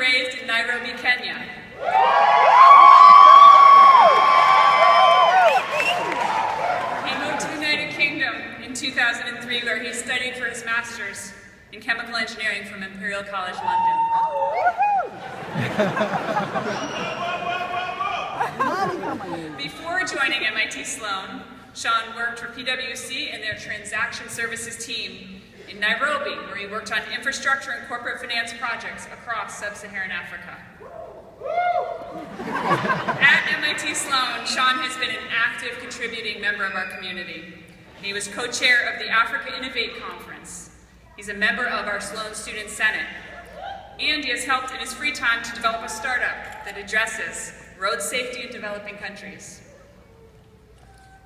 raised in Nairobi, Kenya. He moved to the United Kingdom in 2003, where he studied for his master's in chemical engineering from Imperial College London. Before joining MIT Sloan, Shaun worked for PwC and their transaction services team in Nairobi, where he worked on infrastructure and corporate finance projects across sub-Saharan Africa. At MIT Sloan, Shaun has been an active contributing member of our community. He was co-chair of the Africa Innovate Conference. He's a member of our Sloan Student Senate. And he has helped in his free time to develop a startup that addresses road safety in developing countries.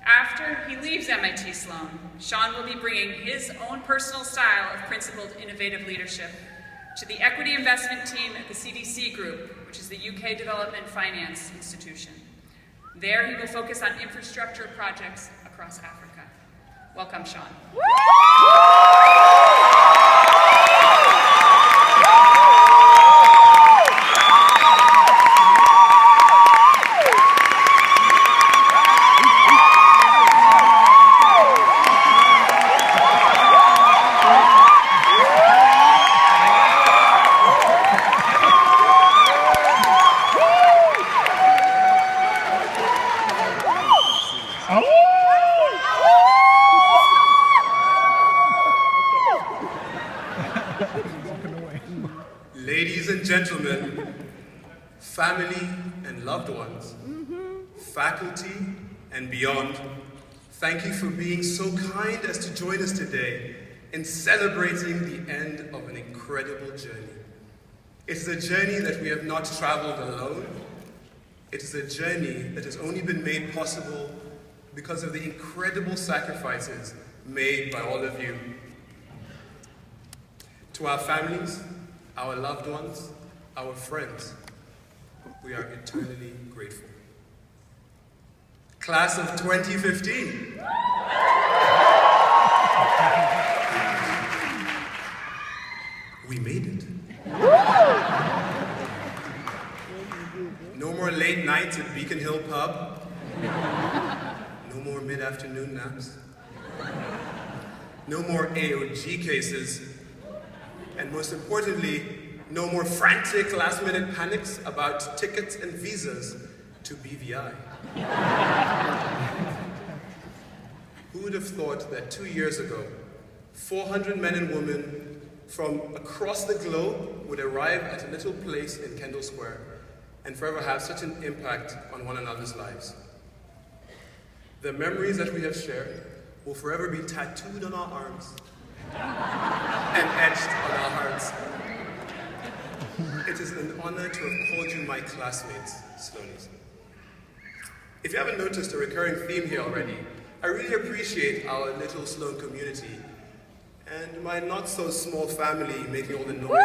After he leaves MIT Sloan, Shaun will be bringing his own personal style of principled, innovative leadership to the equity investment team at the CDC Group, which is the UK Development Finance Institution. There he will focus on infrastructure projects across Africa. Welcome, Shaun. Ladies and gentlemen, family and loved ones, faculty and beyond, thank you for being so kind as to join us today in celebrating the end of an incredible journey. It's a journey that we have not traveled alone. It is a journey that has only been made possible because of the incredible sacrifices made by all of you. To our families, our loved ones, our friends, we are eternally grateful. Class of 2015. We made it. No more late nights at Beacon Hill Pub. No more mid-afternoon naps. No more AOG cases. And most importantly, no more frantic last-minute panics about tickets and visas to BVI. Who would have thought that 2 years ago, 400 men and women from across the globe would arrive at a little place in Kendall Square and forever have such an impact on one another's lives? The memories that we have shared will forever be tattooed on our arms and etched on our hearts. It is an honor to have called you my classmates, Sloanies. If you haven't noticed a recurring theme here already, I really appreciate our little Sloan community and my not-so-small family making all the noise.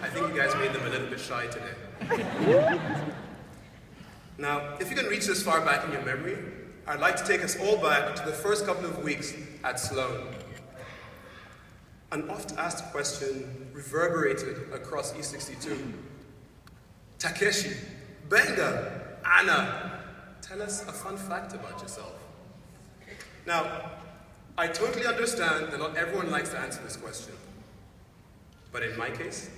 I think you guys made them a little bit shy today. Now, if you can reach this far back in your memory, I'd like to take us all back to the first couple of weeks at Sloan. An oft-asked question reverberated across E62. Takeshi, Benga, Anna, tell us a fun fact about yourself. Now, I totally understand that not everyone likes to answer this question. But in my case,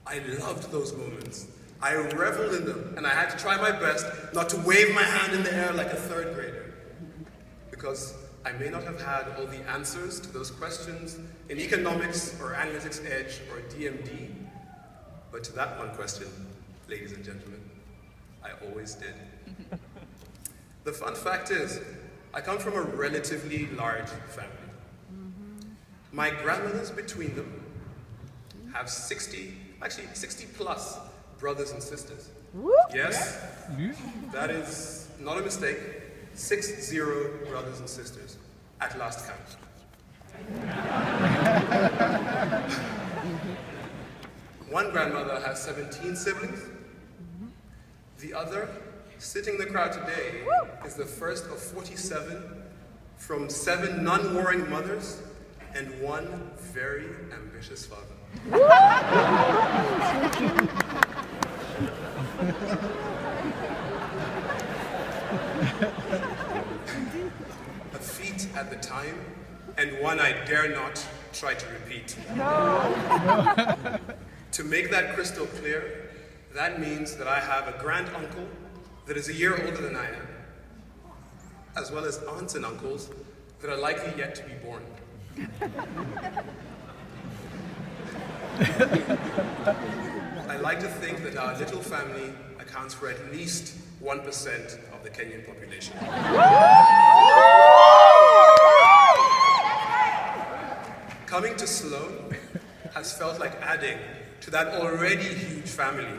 I loved those moments. I reveled in them, and I had to try my best not to wave my hand in the air like a third grader. Because I may not have had all the answers to those questions in economics or analytics edge or DMD, but to that one question, ladies and gentlemen, I always did. The fun fact is, I come from a relatively large family. My grandmothers between them have 60 plus brothers and sisters. Yes, that is not a mistake. 60 brothers and sisters, at last count. One grandmother has 17 siblings. The other sitting in the crowd today is the first of 47 from 7 non-warring mothers and 1 very ambitious father. A feat at the time, and one I dare not try to repeat. No. To make that crystal clear, that means that I have a grand uncle that is a year older than I am, as well as aunts and uncles that are likely yet to be born. I like to think that our little family accounts for at least 1% of the Kenyan population. Coming to Sloan has felt like adding to that already huge family.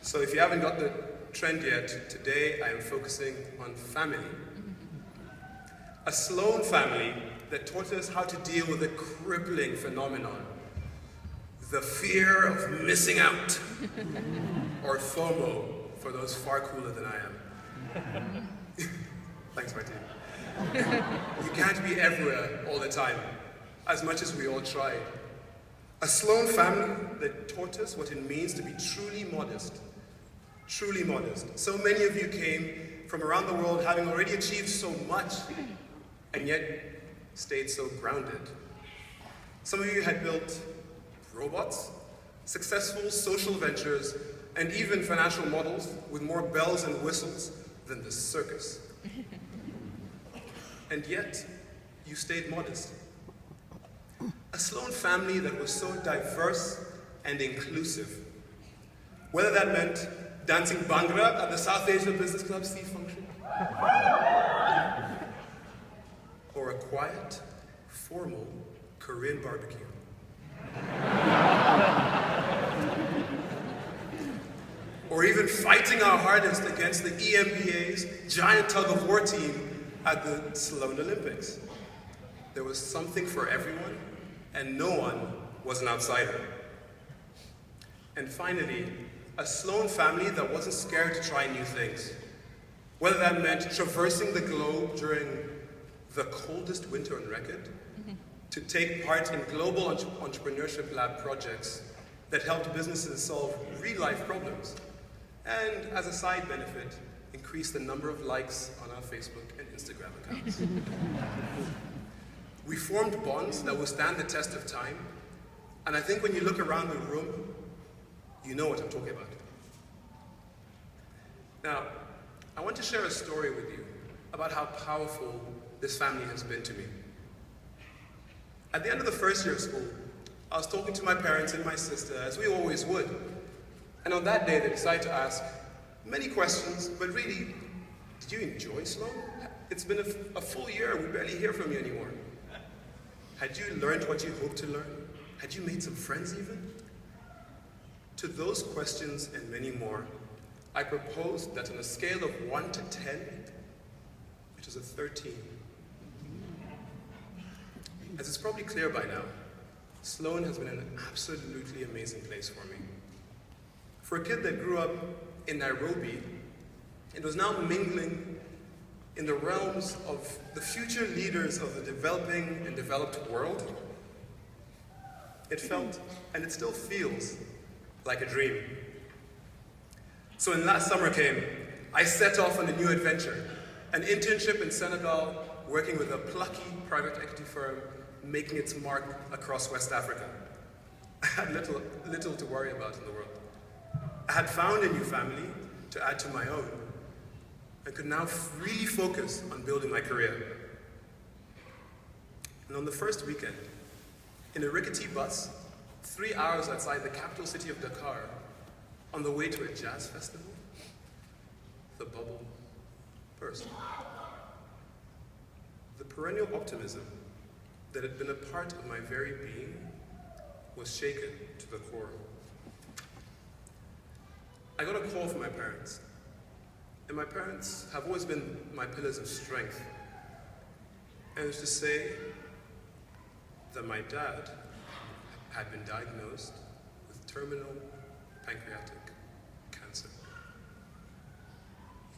So if you haven't got the trend yet, today I am focusing on family. A Sloan family that taught us how to deal with a crippling phenomenon, the fear of missing out, or FOMO for those far cooler than I am. Thanks, Martin. You can't be everywhere all the time, as much as we all tried. A Sloan family that taught us what it means to be truly modest. Truly modest. So many of you came from around the world having already achieved so much, and yet stayed so grounded. Some of you had built robots, successful social ventures, and even financial models with more bells and whistles than the circus. And yet, you stayed modest. A Sloan family that was so diverse and inclusive. Whether that meant dancing Bhangra at the South Asia Business Club C function, or a quiet, formal Korean barbecue. Or even fighting our hardest against the EMBA's giant tug-of-war team at the Sloan Olympics. There was something for everyone, and no one was an outsider. And finally, a Sloan family that wasn't scared to try new things. Whether that meant traversing the globe during the coldest winter on record, to take part in global entrepreneurship lab projects that helped businesses solve real-life problems, and as a side benefit, increase the number of likes on our Facebook and Instagram accounts. We formed bonds that will stand the test of time, and I think when you look around the room, you know what I'm talking about. Now, I want to share a story with you about how powerful this family has been to me. At the end of the first year of school, I was talking to my parents and my sister, as we always would. And on that day, they decided to ask many questions, but really, did you enjoy Sloan? It's been a full year, we barely hear from you anymore. Had you learned what you hoped to learn? Had you made some friends even? To those questions and many more, I proposed that on a scale of 1 to 10, it was a 13. As it's probably clear by now, Sloan has been an absolutely amazing place for me. For a kid that grew up in Nairobi, it was now mingling in the realms of the future leaders of the developing and developed world. It felt, and it still feels, like a dream. So when last summer came, I set off on a new adventure, an internship in Senegal, working with a plucky private equity firm making its mark across West Africa. I had little to worry about in the world. I had found a new family to add to my own, and could now really focus on building my career. And on the first weekend, in a rickety bus, 3 hours outside the capital city of Dakar, on the way to a jazz festival, the bubble burst. The perennial optimism that had been a part of my very being was shaken to the core. I got a call from my parents, and my parents have always been my pillars of strength. And it was to say that my dad had been diagnosed with terminal pancreatic cancer.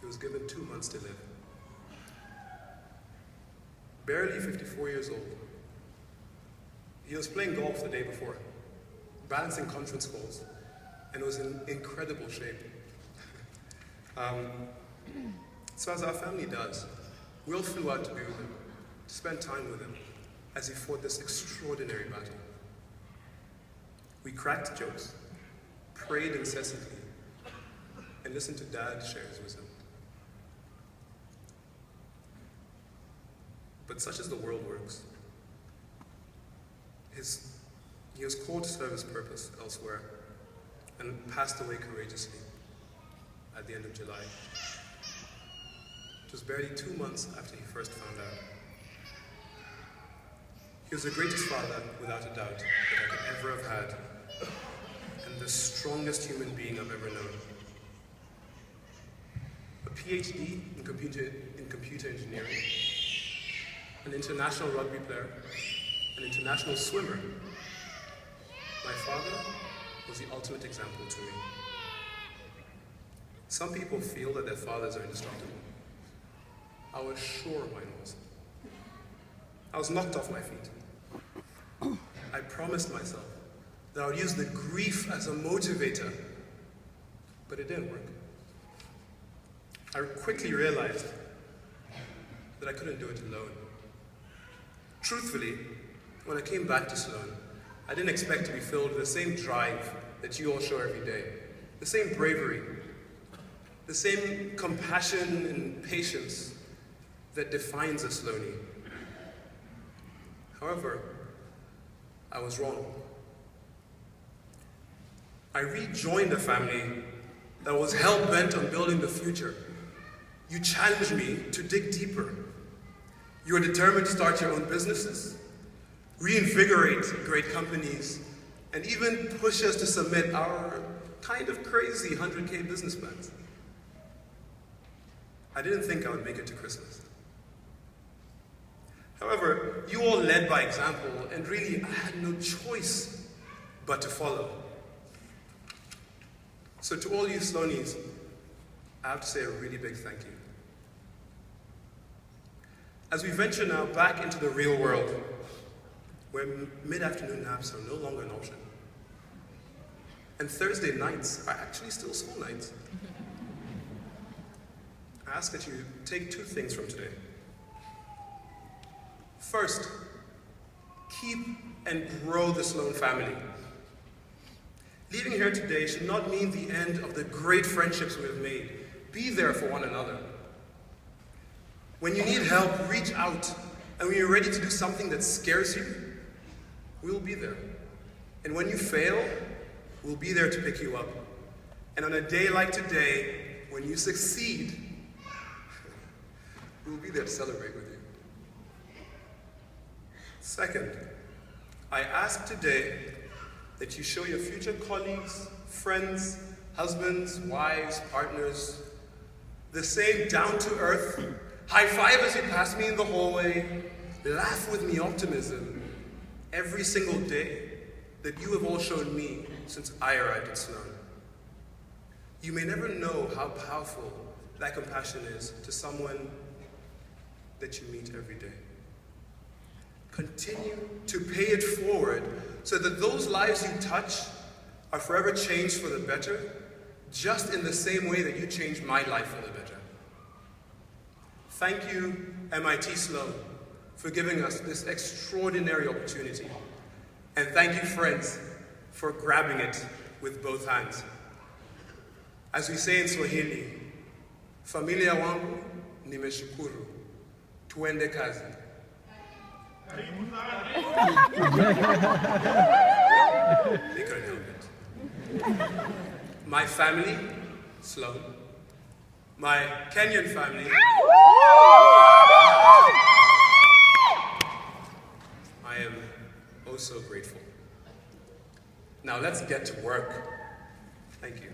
he was given 2 months to live. Barely 54 years old. He was playing golf the day before, balancing conference calls, and was in incredible shape. So as our family does, we all flew out to be with him, to spend time with him as he fought this extraordinary battle. We cracked jokes, prayed incessantly, and listened to Dad share his wisdom. But such as the world works, he was called to serve his purpose elsewhere and passed away courageously at the end of July. It was barely 2 months after he first found out. He was the greatest father, without a doubt, that I could ever have had, and the strongest human being I've ever known. A PhD in computer engineering, an international rugby player, an international swimmer. My father was the ultimate example to me. Some people feel that their fathers are indestructible. I was sure mine was. I was knocked off my feet. I promised myself that I would use the grief as a motivator, but it didn't work. I quickly realized that I couldn't do it alone. Truthfully, when I came back to Sloan, I didn't expect to be filled with the same drive that you all show every day, the same bravery, the same compassion and patience that defines a Sloanie. However, I was wrong. I rejoined a family that was hell-bent on building the future. You challenged me to dig deeper. You are determined to start your own businesses, reinvigorate great companies, and even push us to submit our kind of crazy 100K business plans. I didn't think I would make it to Christmas. However, you all led by example, and really I had no choice but to follow. So to all you Sloanies, I have to say a really big thank you. As we venture now back into the real world, where mid-afternoon naps are no longer an option, and Thursday nights are actually still school nights, I ask that you take 2 things from today. First, keep and grow the Sloan family. Leaving here today should not mean the end of the great friendships we have made. Be there for one another. When you need help, reach out. And when you're ready to do something that scares you, we'll be there. And when you fail, we'll be there to pick you up. And on a day like today, when you succeed, we'll be there to celebrate with you. Second, I ask today that you show your future colleagues, friends, husbands, wives, partners, the same down-to-earth, high five as you pass me in the hallway, laugh with me optimism every single day that you have all shown me since I arrived at Sloan. You may never know how powerful that compassion is to someone that you meet every day. Continue to pay it forward so that those lives you touch are forever changed for the better, just in the same way that you changed my life for the better. Thank you, MIT Sloan, for giving us this extraordinary opportunity. And thank you, friends, for grabbing it with both hands. As we say in Swahili, familia wangu nimeshukuru, tuende kazi. They couldn't help it. My family, Sloan. My Kenyan family. I am oh so grateful. Now let's get to work. Thank you.